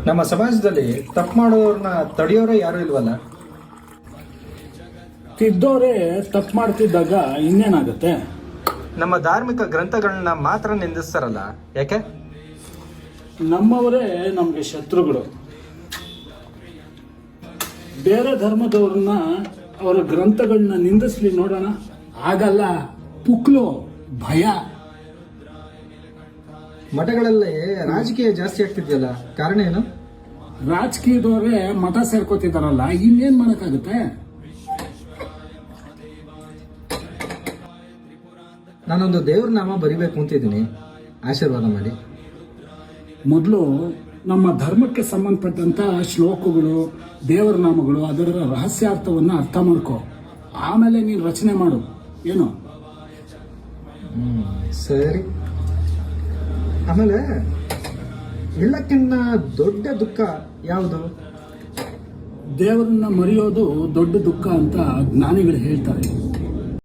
ನಮ್ಮ ಸಮಾಜದಲ್ಲಿ ತಪ್ಪು ಮಾಡೋರನ್ನ ತಡೆಯೋರೇ ಯಾರು ಇಲ್ವಲ್ಲ. ತಿದ್ದೋರೆ ತಪ್ಪು ಮಾಡ್ತಿದ್ದಾಗ ಇನ್ನೇನಾಗುತ್ತೆ? ನಮ್ಮ ಧಾರ್ಮಿಕ ಗ್ರಂಥಗಳನ್ನ ಮಾತ್ರ ನಿಂದಿಸ್ತಾರಲ್ಲ, ಯಾಕೆ? ನಮ್ಮವರೇ ನಮಗೆ ಶತ್ರುಗಳು. ಬೇರೆ ಧರ್ಮದವ್ರನ್ನ ಅವರ ಗ್ರಂಥಗಳನ್ನ ನಿಂದಿಸ್ಲಿ ನೋಡೋಣ. ಆಗಲ್ಲ. ಪುಕ್ಲು, ಭಯ. ಮಠಗಳಲ್ಲಿ ರಾಜಕೀಯ ಜಾಸ್ತಿ ಆಗ್ತಿದ್ಯಲ್ಲ, ಕಾರಣ ಏನು? ರಾಜಕೀಯದವರೇ ಮಠ ಸೇರ್ಕೋತಿದಾರಲ್ಲ, ಇನ್ನೇನ್ ಮಾಡಕ್ಕಾಗುತ್ತೆ? ನಾನೊಂದು ದೇವ್ರ ನಾಮ ಬರಿಬೇಕು ಅಂತಿದ್ದೀನಿ, ಆಶೀರ್ವಾದ ಮಾಡಿ. ಮೊದಲು ನಮ್ಮ ಧರ್ಮಕ್ಕೆ ಸಂಬಂಧಪಟ್ಟಂತ ಶ್ಲೋಕಗಳು, ದೇವರ ನಾಮಗಳು, ಅದರ ರಹಸ್ಯಾರ್ಥವನ್ನ ಅರ್ಥ ಮಾಡ್ಕೊ. ಆಮೇಲೆ ನೀನು ರಚನೆ ಮಾಡು. ಏನು? ಸರಿ. ಆಮೇಲೆ ಎಲ್ಲಕ್ಕಿಂತ ದೊಡ್ಡ ದುಃಖ ಯಾವುದು? ದೇವರನ್ನ ಮರೆಯೋದು ದೊಡ್ಡ ದುಃಖ ಅಂತ ಜ್ಞಾನಿಗಳು ಹೇಳ್ತಾರೆ.